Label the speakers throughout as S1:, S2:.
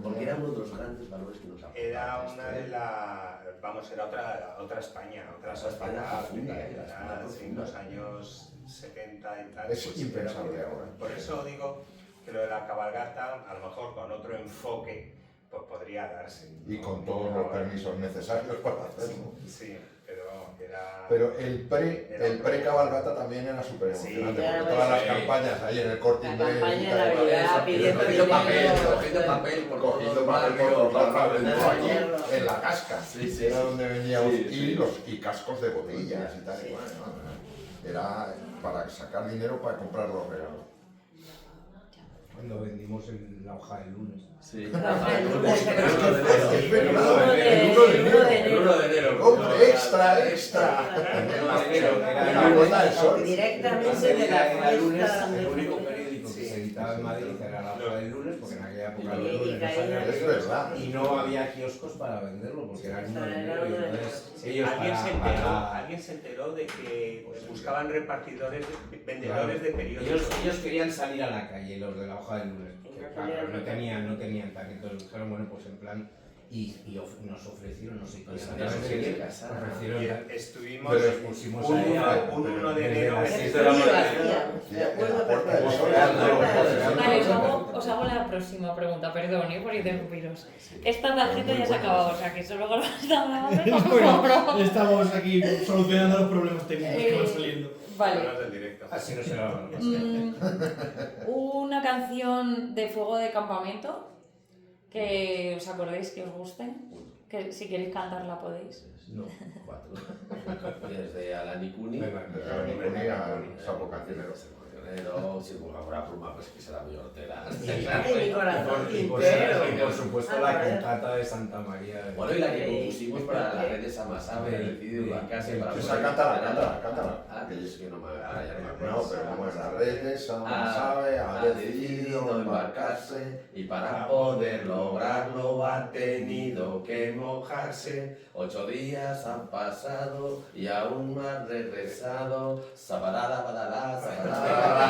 S1: Porque era uno de los grandes valores que nos aportaba.
S2: Era una de las... Vamos, era otra España, otra sociedad en los años 70 y tal.
S3: Es pues, impensable ahora.
S2: Por eso digo que lo de la cabalgata, a lo mejor con otro enfoque, pues podría darse.
S3: Y con todos los permisos necesarios para hacerlo.
S2: Sí, pero era...
S3: Pero el pre-cabalgata también era súper emocionante, porque todas las campañas ahí en el Corte Inglés...
S4: La campaña de Navidad, pidiendo
S1: papel por
S3: cogiendo papel por los lados, aquí en la casca. Era donde veníamos, y cascos de botellas y tal. Y bueno, era para sacar dinero para comprar los regalos.
S5: Cuando vendimos en la hoja del lunes.
S1: Sí.
S4: El 1 de enero.
S3: ¡Hombre, extra!
S4: Directamente de la fiesta.
S5: El único periódico que se editaba en Madrid era la hoja del lunes, porque en aquella época los lunes no salían
S3: Es verdad.
S5: y no había kioscos para venderlo, porque era el 1 de enero. Y entonces ellos
S2: ¿Alguien se enteró de que buscaban repartidores, vendedores de periódicos?
S5: Ellos querían salir a la calle, los de la hoja del lunes, porque claro, no tenían tal. Entonces dijeron, bueno, pues en plan, y nos ofrecieron, no sé qué,
S2: Estuvimos
S5: pero pusimos ahí
S2: un 1 de enero a las 6 de
S4: Sí,
S2: la
S4: lo
S2: mañana.
S4: hacía, me acuerdo
S6: Vale, os hago la próxima pregunta, perdón, por interrumpiros. Esta tarjeta ya se ha acabado, o sea que solo
S7: Bueno, estamos aquí solucionando los problemas técnicos que van saliendo.
S6: Vale.
S5: Así no se va
S6: Una canción de Fuego de Campamento que os acordéis que os guste, que si queréis cantarla podéis.
S1: No, 4. Desde Alani Cuni.
S3: Sapo Cancionero.
S1: Si fuera pluma, pues que será mi hortera.
S4: Mi corazón
S5: Y por supuesto la cantata de Santa María.
S1: Bueno, y la que compusimos para la red de Samasabe, el vídeo de casa para...
S3: Esa cántala.
S1: Ah, que es que no me... Ahora ya no me acuerdo.
S3: No, pero como es la red de Samasabe, ha decidido embarcarse
S1: y para poder lograrlo ha tenido que mojarse. 8 días han pasado y aún no han regresado. Sabarada, badalá, sabarada.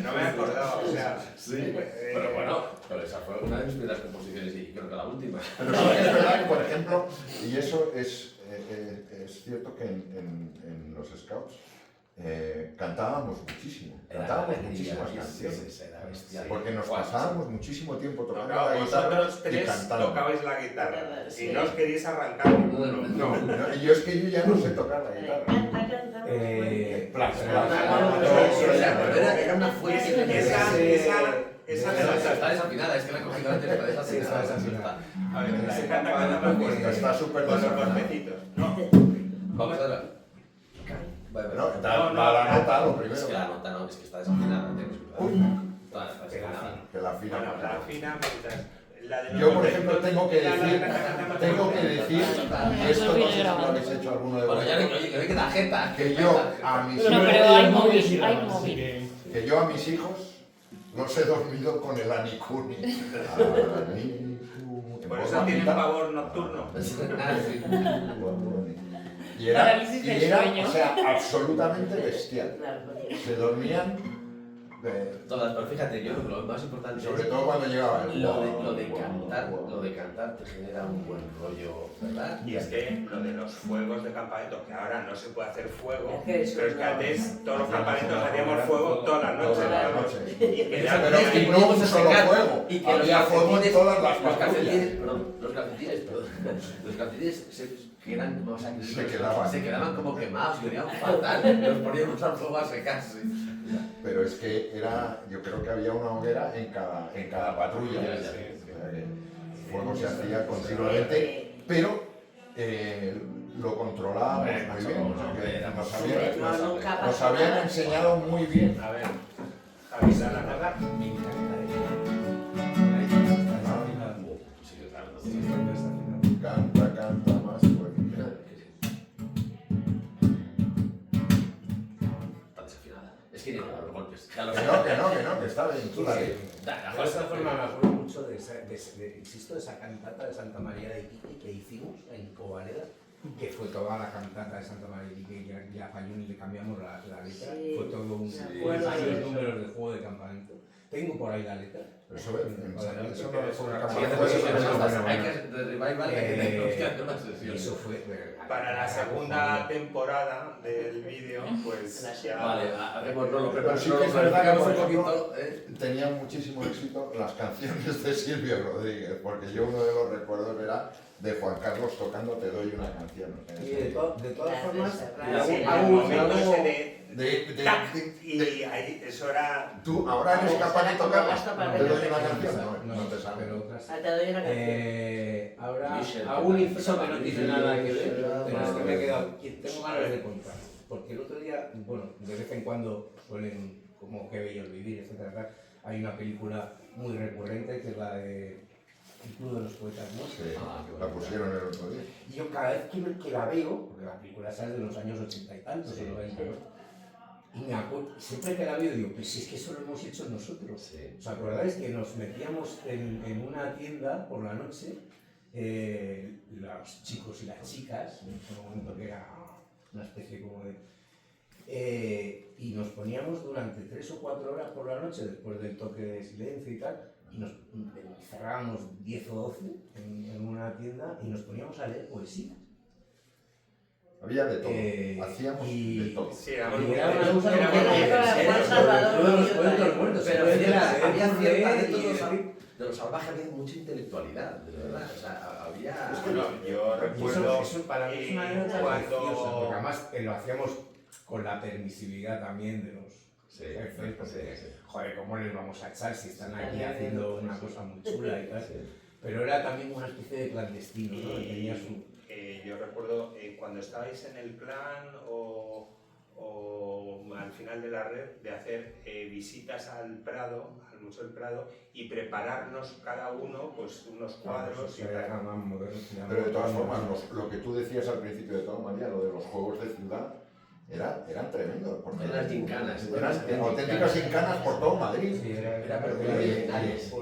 S2: No me acordaba, o sea...
S1: Sí, pero bueno, pero esa fue una de mis primeras composiciones y creo que la última.
S3: Pero sí es verdad que, por ejemplo, y eso es cierto que en los Scouts cantábamos muchísimas canciones. Porque nos pasábamos muchísimo tiempo tocando la guitarra
S2: Vosotros
S3: y
S2: tres
S3: cantando.
S2: tocabais la guitarra y no os queríais arrancar ninguno.
S3: No, y yo es que yo ya no sé tocar la guitarra.
S1: Era una fuente.
S2: Esa
S1: está desafinada, es que la he cogido antes, está desafinada.
S2: A ver, se canta
S3: Pues está súper
S2: con los
S3: desafinada.
S2: golpecitos, ¿no?
S1: Vamos a ver.
S3: No, da la nota lo primero.
S1: Es que la nota no, es que está desafinada.
S3: Uy,
S1: Está desafinada.
S3: que la fina.
S2: Bueno, la fina mientras... La de los
S3: Yo, por ejemplo,
S2: golpecitos,
S3: tengo que decir, y esto no sé si lo habéis hecho alguno de
S1: Bueno, ya
S3: vosotros,
S1: oye, que ve que da jeta.
S3: que yo a mis
S6: No,
S3: hijos,
S6: pero hay móvil, hay móvil.
S3: que yo a mis hijos los he dormido con el Anicuni.
S2: Por eso tienen pavor nocturno.
S3: Y era,
S6: Parálisis del sueño.
S3: o sea, absolutamente bestial. Se dormían,
S1: Todas, pero fíjate, yo creo que lo más importante
S3: sobre
S1: es
S3: todo cuando llegaba el
S1: lo de cantar te genera un buen rollo, ¿verdad?
S2: Y es que lo de los fuegos de campamento, que ahora no se puede hacer fuego,
S4: Es que eso
S2: pero es que
S4: no.
S2: antes todos los campamentos hacíamos fuego todas las noches.
S3: todas las noches.
S2: Y que ya
S3: Pero es que no un solo fuego,
S1: Y que
S3: había fuego en todas las
S1: los
S3: patrullas.
S1: cafetines se quedan, o sea,
S3: Se quedaban.
S1: como quemados y olían fatal, los poníamos al fuego a secarse.
S3: Pero es que era, yo creo que había una hoguera en cada patrulla.
S1: Ya.
S3: O sea que el fuego se hacía continuamente, pero lo controlábamos muy bien. O sea, que nos habían enseñado muy bien.
S2: A ver, Javi, da la nota.
S1: Sí, claro,
S3: Canta más fuerte.
S1: está desafinada. Es que ni para los golpes.
S3: Que no, que está bien. Tú la
S5: De esta forma me acuerdo mucho insisto, de esa cantata de Santa María de Iquique que hicimos en Covaleda, que fue toda la cantata de Santa María y que ya falló y le cambiamos la letra.
S4: Sí,
S5: Fue todo un
S4: acuerdo
S5: varios
S4: de eso.
S5: números de juego de campamento. Tengo por ahí la letra.
S3: Pero eso, eso no fue una
S1: Siguiente
S3: campaña,
S1: sesión,
S3: eso no fue
S1: hay
S3: una-
S1: que de revival hay que tener que hacer una
S5: Y
S1: sesión.
S5: eso fue...
S2: Para la segunda temporada del vídeo, pues ya...
S1: Vale, haremos, no lo
S3: Pero sí
S1: preparamos,
S3: que es verdad que,
S1: planificamos
S3: por
S1: un
S3: ejemplo,
S1: poquito.
S3: tenían muchísimo éxito las canciones de Silvio Rodríguez, porque yo uno de los recuerdos era de Juan Carlos tocando Te doy una canción.
S5: Y de todas formas,
S4: Serrat,
S2: Sí,
S5: hago-
S2: el momento
S5: hago-
S2: ese
S3: De-
S2: tac,
S3: de-
S2: y ahí, eso era...
S3: ¿Tú ahora eres capaz de tocar?
S4: Basta
S3: Te doy una
S4: para
S3: canción. No te sale.
S5: pero otras...
S4: Ah, te doy una canción.
S5: Ahora
S1: Michel,
S5: hago un inciso que no tiene
S1: Michel,
S5: nada que ver,
S1: Michel,
S5: pero es que me he
S1: Michel.
S5: quedado, tengo ganas de contar. Porque el otro día, bueno, de vez en cuando suelen, como Qué bello el vivir, etcétera, hay una película muy recurrente que es la de El Club de los Poetas Muertos.
S3: Sí,
S1: Ah, qué
S3: la
S1: bonito.
S3: pusieron el otro día.
S5: Y yo cada vez que la veo, porque la película esa es de los años 80 y tantos, o 90, ¿no? Y me acuerdo, siempre que la veo digo, pues si es que eso lo hemos hecho nosotros.
S1: Sí.
S5: ¿Os acordáis que nos metíamos en una tienda por la noche, los chicos y las chicas, en ese momento que era una especie como de... y nos poníamos durante 3 o 4 horas por la noche, después del toque de silencio y tal, y nos cerrábamos 10 o 12 en una tienda y nos poníamos a leer poesía.
S3: Había de todo. Hacíamos
S5: y-
S3: de todo.
S2: Sí, era
S5: Y
S2: muy...
S5: era una cosa
S2: era
S5: como
S2: muy-
S5: que-
S4: Era
S5: en
S4: Juan
S5: serio,
S4: Salvador,
S5: sobre todo los
S4: tío,
S5: poetas muertos,
S1: Pero
S5: se puede
S1: había
S5: leer,
S1: cierta de
S5: leer
S1: todos
S5: y-
S1: los de los salvajes había mucha intelectualidad, de verdad. O sea, había.
S2: Bueno, yo
S5: Y
S2: recuerdo
S5: eso para mí es una anécdota
S2: cuando...
S5: preciosa, porque además lo hacíamos con la permisividad también de los
S1: Sí,
S5: jefes, porque,
S1: sí.
S5: joder, ¿cómo les vamos a echar si están aquí haciendo una cosa muy chula y tal?
S1: Sí.
S5: Pero era también una especie de clandestino, ¿no? Y tenía su...
S2: Yo recuerdo cuando estabais en el plan o al final de la red de hacer visitas al Prado, al Museo del Prado, y prepararnos cada uno pues unos cuadros y
S5: era
S2: tal.
S5: más moderno.
S3: Pero de todas formas, lo que tú decías al principio de todo, María, lo de los juegos de ciudad, eran tremendos. Porque
S1: Eran gincanas.
S3: eran auténticas gincanas por todo Madrid.
S5: Sí,
S1: Era pero
S3: muy
S1: originales.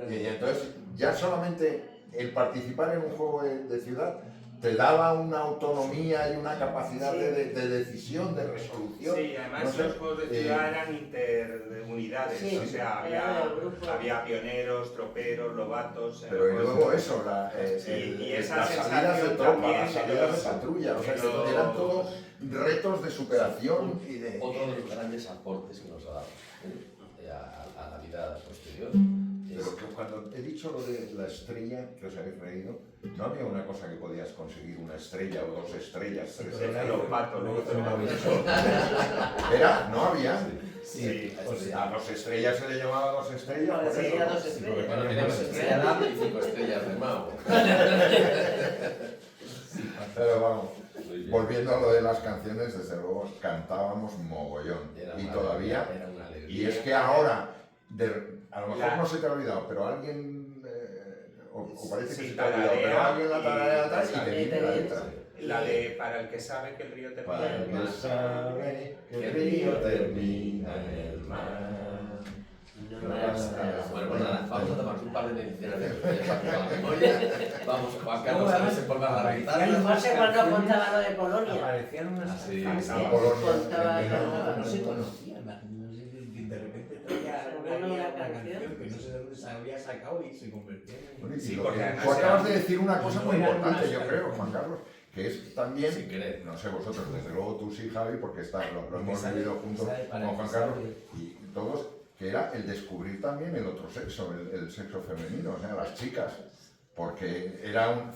S3: Y entonces, ya solamente el participar en un juego de ciudad te daba una autonomía y una capacidad
S4: Sí.
S3: de decisión, de resolución.
S2: Sí, además
S3: No sé,
S2: los juegos de ciudad eran interunidades,
S4: Sí,
S2: o sea,
S4: era del grupo.
S2: había pioneros, troperos, lobatos... en
S3: Pero y
S2: los juegos
S3: luego
S2: de-
S3: eso,
S2: Y esa
S3: las salidas de
S2: sensación
S3: tropa,
S2: también
S3: las
S2: de
S3: salidas de
S2: los-
S3: patrulla, o sea,
S2: de
S3: que
S2: los-
S3: eran todos retos de superación y de...
S1: Otro de los grandes aportes que nos ha dado a la vida posterior.
S3: Pero que cuando he dicho lo de la estrella, que os habéis reído, no había una cosa que podías conseguir una estrella o 2 estrellas, 3
S5: pero
S3: estrellas.
S2: Los patos, luego te lo
S3: Era, no había.
S2: Sí,
S3: O sea, a 2 estrellas se le llamaba 2 estrellas.
S4: Vale,
S3: por
S4: sería
S3: eso.
S4: 2 estrellas.
S1: Bueno, teníamos estrella Damm y 5 estrellas de Mao.
S3: Pero vamos,
S1: Muy bien.
S3: volviendo a lo de las canciones, desde luego cantábamos mogollón.
S1: Era
S3: Y
S1: una
S3: todavía.
S1: alegría, era una alegría.
S3: Y es que ahora, a lo mejor
S2: La-
S3: no se te ha olvidado, pero alguien, o parece que
S2: Sí,
S3: se te ha olvidado, pero
S2: tararea
S3: alguien la tararea atrás y
S2: y-
S3: te viene la letra.
S2: La de para el que sabe que el río termina
S1: Para
S2: en el
S1: el
S2: mar.
S1: que sabe que el río termina en el mar. Bueno, pues nada, vamos a tomar un par de medicinas de para la memoria. Vamos, Juan Carlos, a ver si por la
S4: Y
S1: guitarra.
S4: no sé cuándo contaba lo de Polonia.
S5: Aparecían unas
S1: Ah, sí,
S5: canciones
S3: sí.
S5: que
S4: Contaba
S5: no se
S4: que
S5: conocían, no sé, de repente traía
S4: Bueno,
S5: una
S4: una
S5: canción
S4: canción.
S5: que no sé de dónde se había sacado y se convertía en...
S3: Bueno, y
S2: Sí,
S3: lo
S2: porque
S3: que-
S2: además
S3: tú acabas
S2: era-
S3: de decir una cosa muy
S5: eran
S3: importante,
S5: unas
S3: yo creo,
S5: canciones.
S3: Juan Carlos, que es también,
S1: Sin querer.
S3: no sé vosotros, desde luego tú sí, Javi, porque lo hemos
S5: sabe-
S3: vivido juntos
S5: sabe para
S3: con Juan
S5: que
S3: Carlos
S5: sabe.
S3: y todos, que era el descubrir también el otro sexo, el sexo femenino, o sea, las chicas. Porque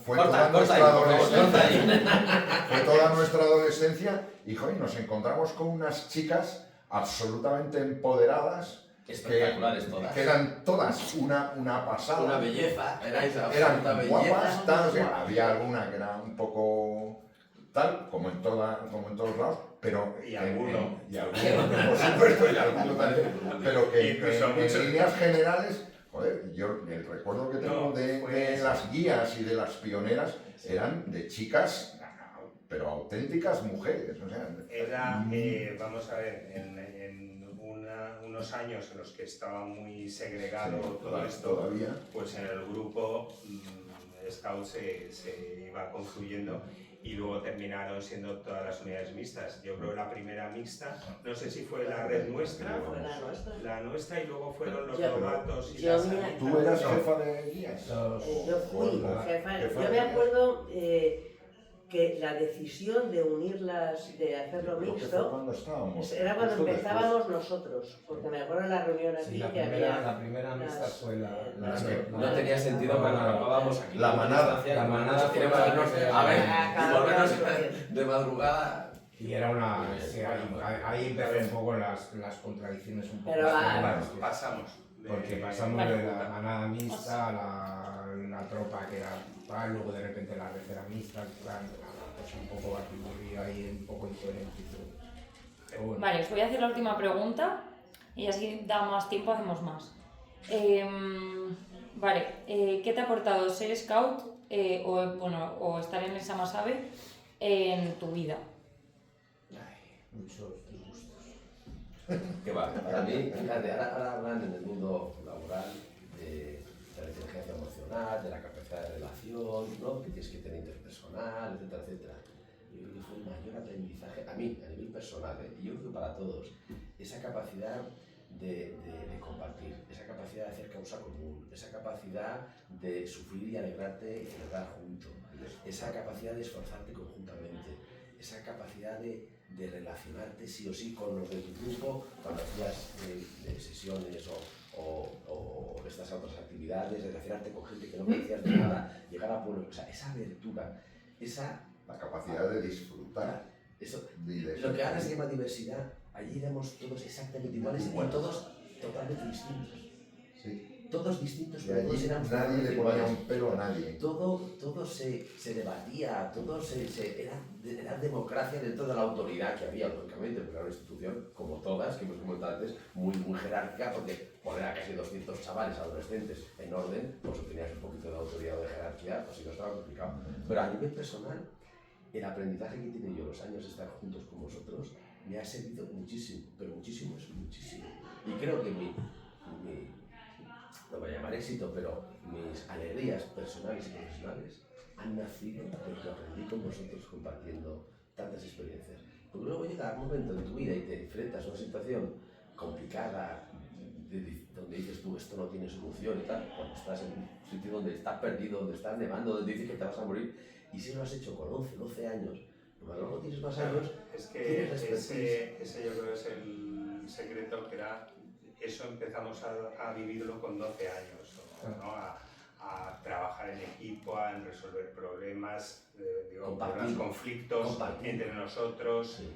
S3: fue toda
S1: Corta ahí,
S3: nuestra
S1: por favor, corta
S3: adolescencia.
S1: ahí.
S3: Fue toda nuestra adolescencia y joder, nos encontramos con unas chicas absolutamente empoderadas
S1: Espectaculares todas.
S3: que eran todas una pasada.
S1: Una belleza, erais
S3: Eran
S1: absoluta
S3: guapas,
S1: belleza.
S3: tal, o sea, había alguna que era un poco tal, como en todos lados, pero...
S2: Y alguno.
S3: Y alguno, por supuesto, y alguno también, pero que
S2: Incluso
S3: en
S2: muchos.
S3: líneas generales, joder, yo el recuerdo que tengo
S2: No,
S3: de
S2: pues-
S3: las guías y de las pioneras eran de chicas, pero auténticas mujeres, o sea...
S2: Era, vamos a ver, en unos años en los que estaba muy segregado
S3: Sí,
S2: todo esto,
S3: todavía.
S2: pues en el grupo Scout se iba confluyendo y luego terminaron siendo todas las unidades mixtas. Yo creo que la primera mixta, no sé si fue la red nuestra,
S4: Fue la nuestra.
S2: la nuestra, y luego fueron los
S4: Yo-
S2: novatos y
S4: yo
S2: las
S4: me-
S2: sanitas.
S3: ¿Tú eras jefa de guías?
S4: Yo fui
S3: O la
S4: jefa.
S3: jefa
S4: Yo
S3: de
S4: me
S3: guías.
S4: acuerdo que la decisión de unirlas, de hacerlo
S3: Creo que fue
S4: mixto,
S3: cuando estábamos.
S4: era cuando
S3: Justo
S4: empezábamos nosotros. Porque me acuerdo en la reunión aquí
S5: Sí, la
S4: que
S5: primera,
S4: había.
S5: la primera mixta
S4: las-
S5: fue la
S4: las-
S1: No tenía sentido cuando acabábamos aquí.
S3: La manada.
S5: La manada
S1: Tiene
S5: fue
S1: que
S5: la
S1: vernos,
S5: primera.
S1: a ver,
S4: Ah,
S1: y
S4: cada
S1: volvernos
S4: día
S1: de madrugada.
S5: Y era una... sí, ahí empezó un poco las contradicciones un poco.
S4: Pero
S5: claras,
S2: Pasamos.
S5: porque pasamos de la manada mixta a la tropa que era tal, luego de repente la red era mixta, tal, pues un poco batiburrillo ahí, un poco incoherente. Pero bueno.
S6: Vale, os voy a hacer la última pregunta y así da más tiempo, hacemos más. Vale, ¿qué te ha aportado ser scout o estar en esa Masave en tu vida?
S5: Ay, muchos disgustos.
S1: Que va, para mí, fíjate, ahora hablan en el mundo laboral de la inteligencia emocional, de la capacidad de relación, ¿no? Que tienes que tener interpersonal, etcétera, etcétera. Yo creo que fue el mayor aprendizaje, a mí, a nivel personal, y yo creo que para todos, esa capacidad de compartir, esa capacidad de hacer causa común, esa capacidad de sufrir y alegrarte y celebrar juntos, esa capacidad de esforzarte conjuntamente, esa capacidad de relacionarte sí o sí con los de tu grupo cuando hacías de sesiones o estas otras actividades, de relacionarte con gente que no conocías de nada, llegar a pueblos, o sea, esa abertura,
S3: La capacidad de disfrutar.
S1: eso,
S3: Y de
S1: lo que ahora se llama diversidad, allí éramos todos exactamente iguales y todos totalmente distintos.
S3: Sí.
S1: Todos distintos,
S3: Y
S1: pero todos
S3: allí
S1: éramos
S3: nadie
S1: totalmente
S3: le ponía
S1: iguales.
S3: un pelo a nadie.
S1: Todo se debatía, era democracia dentro de la autoridad que había, lógicamente, porque era una institución, como todas, que hemos comentado antes, muy jerárquica, porque poner a casi 200 chavales adolescentes en orden, pues si tenías un poquito de autoridad o de jerarquía, pues si no estaba complicado. Pero a nivel personal, el aprendizaje que he tenido yo los años de estar juntos con vosotros me ha servido muchísimo, pero muchísimo es muchísimo. Y creo que no voy a llamar éxito, pero mis alegrías personales y profesionales han nacido de lo que aprendí con vosotros compartiendo tantas experiencias. Porque luego llega un momento en tu vida y te enfrentas a una situación complicada, donde dices tú, esto no tiene solución y tal, cuando estás en un sitio donde estás perdido, donde estás nevando, donde dices que te vas a morir, y si lo has hecho con 11, 12 años, pero luego tienes más años,
S2: Es que
S1: tienes la expertise.
S2: ese yo creo que es el secreto, que era, eso empezamos a vivirlo con 12 años, ¿no? A trabajar en equipo, a resolver problemas,
S1: Compartir.
S2: conflictos
S1: Compartir.
S2: entre nosotros,
S1: Sí.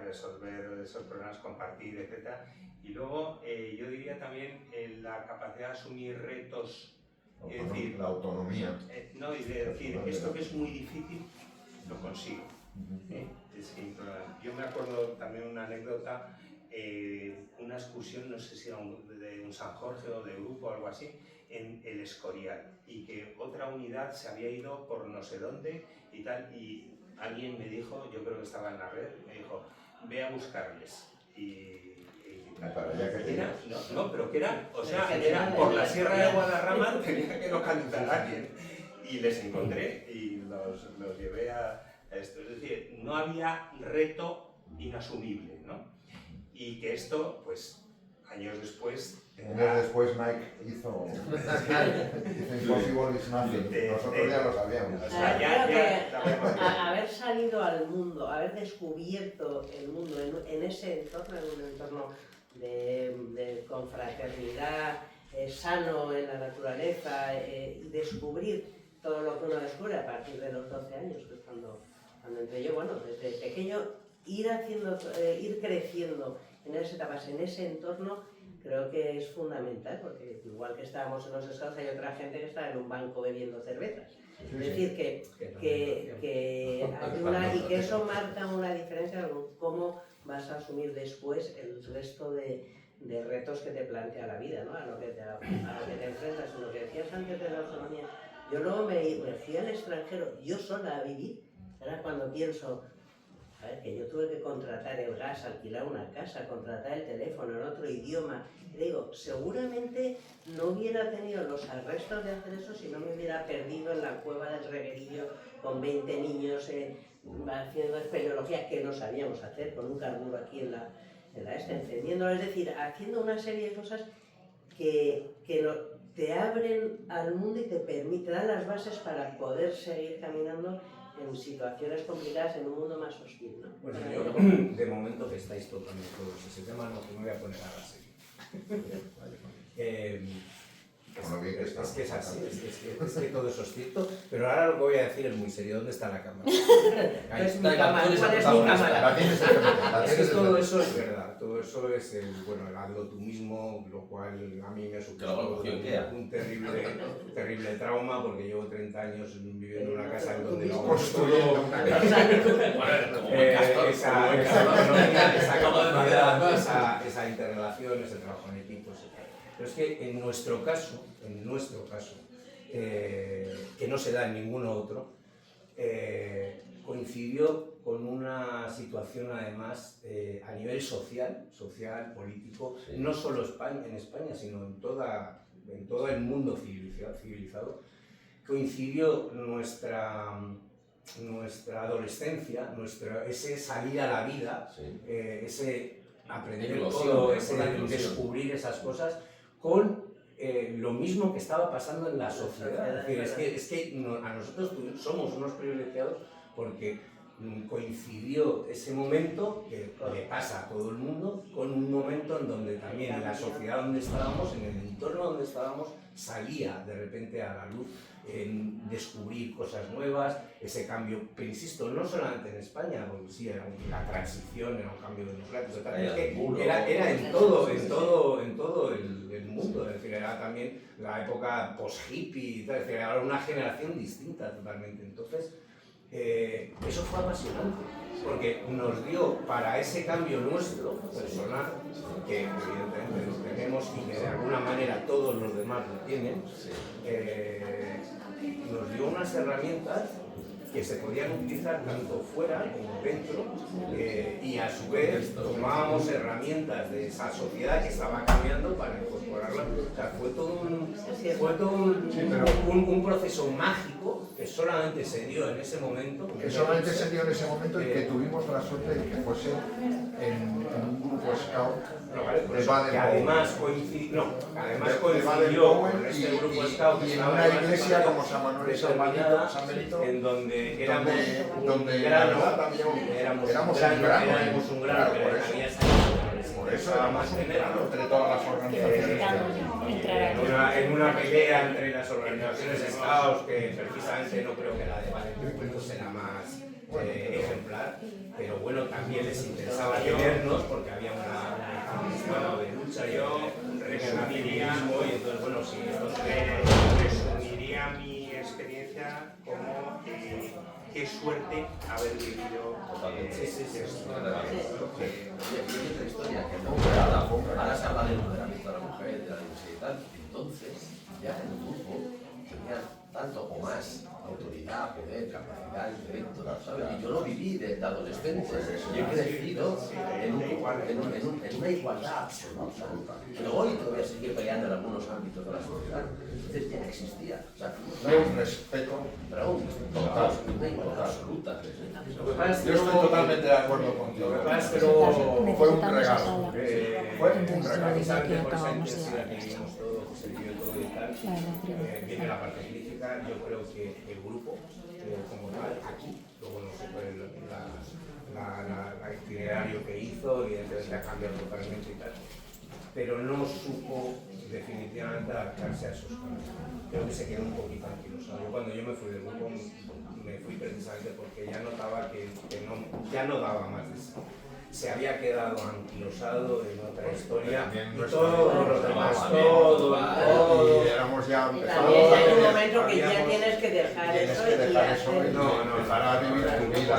S2: resolver esos problemas, compartir, etc. Y luego yo diría también la capacidad de asumir retos, es decir,
S3: La autonomía.
S2: no, y de decir, esto que es muy difícil, lo consigo. Sin problema. Yo me acuerdo también una anécdota, una excursión, no sé si era de un San Jorge o de grupo o algo así, en el Escorial, y que otra unidad se había ido por no sé dónde y tal, y alguien me dijo, yo creo que estaba en la red, me dijo, ve a buscarles. Y
S3: Para allá que
S2: era,
S3: tenías.
S2: no, pero que era, o sea,
S4: Que
S2: era
S4: era
S2: por
S4: de
S2: la
S4: la
S2: Sierra de
S4: Escorial.
S2: Guadarrama, tenía que localizar a alguien. Y les encontré y los llevé a esto. Es decir, no había reto inasumible, ¿no? Y que esto, pues, años después...
S3: Años después Nike hizo Impossible is Nothing. Nosotros ya lo sabíamos.
S2: O sea,
S4: Creo
S2: sabemos que-
S4: haber salido al mundo, haber descubierto el mundo en ese entorno, en un entorno de confraternidad, sano en la naturaleza, y descubrir todo lo que uno descubre a partir de los 12 años, que es cuando entré yo, bueno, desde pequeño, ir creciendo en esas etapas, en ese entorno, creo que es fundamental, porque igual que estábamos en los scouts, hay otra gente que está en un banco bebiendo cervezas. Es decir, que hay y que eso marca una diferencia en cómo vas a asumir después el resto de retos que te plantea la vida, ¿no? a lo que te enfrentas. Lo que decías antes de la autonomía, yo luego me fui al extranjero, yo sola a vivir. Ahora cuando pienso, A ver, que yo tuve que contratar el gas, alquilar una casa, contratar el teléfono en otro idioma. Y digo, seguramente no hubiera tenido los arrestos de hacer eso si no me hubiera perdido en la cueva del Reguerillo con 20 niños haciendo espeleologías que no sabíamos hacer, con un carburo aquí en la encendiendo. Es decir, haciendo una serie de cosas que te abren al mundo y te dan las bases para poder seguir caminando en situaciones complicadas en un mundo más hostil, ¿no?
S5: Bueno, yo, de momento que estáis tocando todos ese tema, no, que me voy a poner a la serie. Es que es así, es que todo eso es cierto, pero ahora lo que voy a decir es muy serio. ¿Dónde está la cámara? Ahí
S4: Es
S5: está.
S4: mi cámara, ¿cuál es mi cámara?
S3: La tienes en la
S5: Es que
S3: tienes
S5: todo
S3: en-
S5: eso es verdad, todo eso es el hazlo tú mismo, lo cual a mí me supuso un terrible trauma, porque llevo 30 años viviendo en una casa en donde no
S3: Construyendo una casa.
S5: esa interrelación, ese trabajo en equipo, etc. Pero es que en nuestro caso, que no se da en ninguno otro, coincidió con una situación además a nivel social, político, no solo en España, sino en todo el mundo civilizado. Coincidió nuestra adolescencia, ese salir a la vida, ese aprender todo, ese descubrir esas cosas, con lo mismo que estaba pasando en la sociedad. Es que a nosotros somos unos privilegiados porque coincidió ese momento, que le pasa a todo el mundo, con un momento en donde también en la sociedad donde estábamos, en el entorno donde estábamos, salía de repente a la luz en descubrir cosas nuevas, ese cambio, pero insisto, no solamente en España, porque sí, era la transición, era un cambio democrático, también era en todo el mundo, es decir, era también la época post-hippie, es decir, era una generación distinta totalmente. Entonces, eso fue apasionante, porque nos dio para ese cambio nuestro, personal, que evidentemente lo tenemos y que de alguna manera todos los demás lo tienen, nos dio unas herramientas que se podían utilizar tanto fuera como dentro, y a su vez tomábamos herramientas de esa sociedad que estaba cambiando para incorporarla. O sea, fue todo un proceso mágico que solamente se dio en ese momento.
S3: Que solamente se dio en ese momento y que tuvimos la suerte de que fuese en un grupo scout de Baden-Powell.
S5: Que además coincidió con este grupo scout
S3: y en una iglesia como San Manuel y San Benito,
S5: en donde éramos
S3: donde
S5: un grano,
S3: éramos un grano,
S5: que
S3: por
S5: había
S3: eso.
S5: salido
S3: Por eso éramos un grano entre todas las organizaciones.
S5: En una pelea entre las organizaciones scouts, que precisamente no creo que la de Baden-Powell sea la más ejemplar, pero bueno, también les interesaba tenernos porque había una de lucha, yo resumiría, y entonces bueno, si esto
S2: resumiría mi experiencia como qué suerte haber vivido esto.
S1: Y otra historia que no, ahora se habla del empoderamiento de la mujer, de la diversidad y tal. Entonces, ya en el grupo tenía tanto o más autoridad, poder, capacidad, intelecto, ¿sabes? Y yo lo viví de adolescente. Yo he crecido en una igualdad absoluta. Pero hoy todavía sigue peleando en algunos ámbitos de la sociedad. Entonces ya existía. O sea,
S3: Un respeto.
S1: pero una igualdad absoluta.
S3: Yo estoy totalmente de acuerdo contigo.
S5: Lo que pasa es que luego
S3: fue un regalo. Fue un regalo.
S5: precisamente por esa intensidad que vivimos todos, se vive todo y tal, viene la parte crítica. Yo creo que el grupo, como tal, aquí, luego no sé cuál es la itinerario que hizo, evidentemente ha cambiado totalmente y tal, pero no supo definitivamente adaptarse a esos cambios. Creo que se quedó un poquito anquilosado. Yo cuando yo me fui del grupo me fui precisamente porque ya notaba que ya no daba más de sí. Se había quedado anquilosado en otra historia y todos los demás, todo.
S3: Y éramos ya
S4: Y también hay un momento que ya tienes que dejar
S3: Tienes
S4: eso
S3: que
S4: y
S3: dejar eso
S4: hacer...
S3: y empezar a vivir tu vida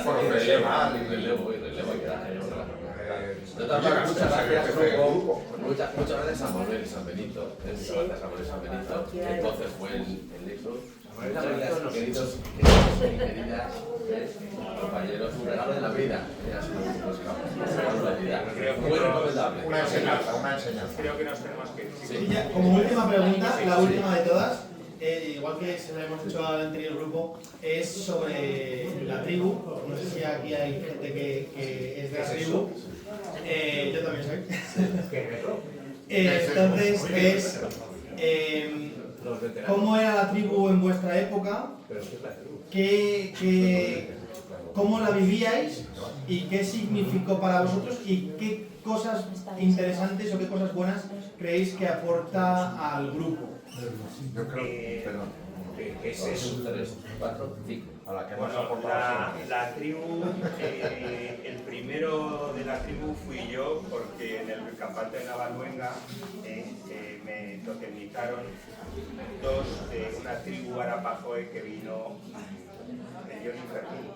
S3: profesional y
S1: Relevo y queda. De todas maneras, muchas gracias, Hugo. Muchas gracias a Manuel y San Benito. Muchas gracias a Manuel y San Benito. Entonces fue el Nexus. Muchas gracias, queridos y queridas compañeros. Un regalo de la vida. Un regalo de la vida. Muy recomendable.
S3: Una enseñanza.
S2: Creo que nos tenemos que ir.
S7: Sí, ya, como última pregunta, la última de todas, igual que se lo hemos hecho al anterior grupo, es sobre la tribu. No sé si aquí hay gente que es de la tribu. Yo también soy. Entonces, es ¿cómo era la tribu en vuestra época? ¿Cómo la vivíais? ¿Y qué significó para vosotros? ¿Y qué cosas interesantes o qué cosas buenas creéis que aporta al grupo?
S3: Yo creo, perdón,
S2: ¿Qué es eso?
S1: 3, 4, 5.
S3: a la que más
S2: Bueno,
S3: aportaba.
S2: la tribu, el primero de la tribu fui yo, porque en el campamento de Navaluenga me totemizaron dos de una tribu arapahoe que vino de Johnny Fermín.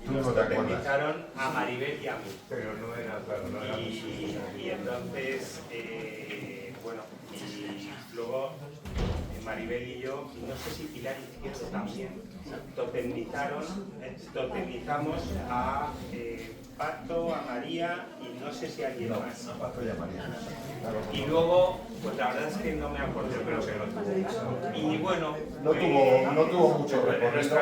S2: Y nos totemizaron a Maribel y a mí.
S5: Pero no era, claro, no era
S2: Y entonces, bueno, y luego Maribel y yo, y no sé si Pilar Izquierdo también, totemizamos a Pato, a María y no sé si a alguien más.
S3: A Pato y a María.
S2: Y luego, pues la verdad es que no me acuerdo, pero que no tuvo. Y bueno,
S3: No tuvo mucho recorrido,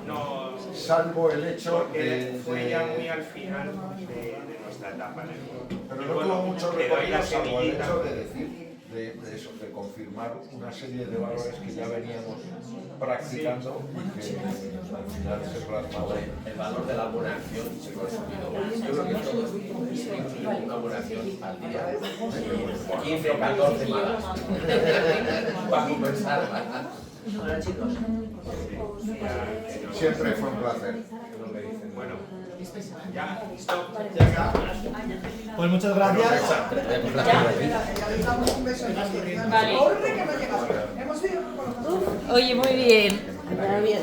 S2: no,
S3: salvo el hecho
S2: porque fue ya muy al final de nuestra etapa en el grupo.
S3: Pero
S2: Y
S3: no
S2: bueno,
S3: tuvo mucho
S2: quedó ahí
S3: recorrido,
S2: la
S3: salvo el
S2: semillita.
S3: hecho de decir, de eso, de confirmar una serie de valores que ya veníamos practicando y que al final se plasmaba.
S1: El valor de la buena acción se consolidó. Yo creo que todos incluimos una buena acción al día. 15 o 14 malas. Para compensar.
S4: Bueno, chicos,
S3: Siempre fue un placer.
S2: Bueno, ya, stop.
S7: Ya está. Pues muchas gracias.
S6: Vale.
S8: Corre que no llegamos. Hemos ido por los
S6: Oye, muy bien.
S4: ya viene.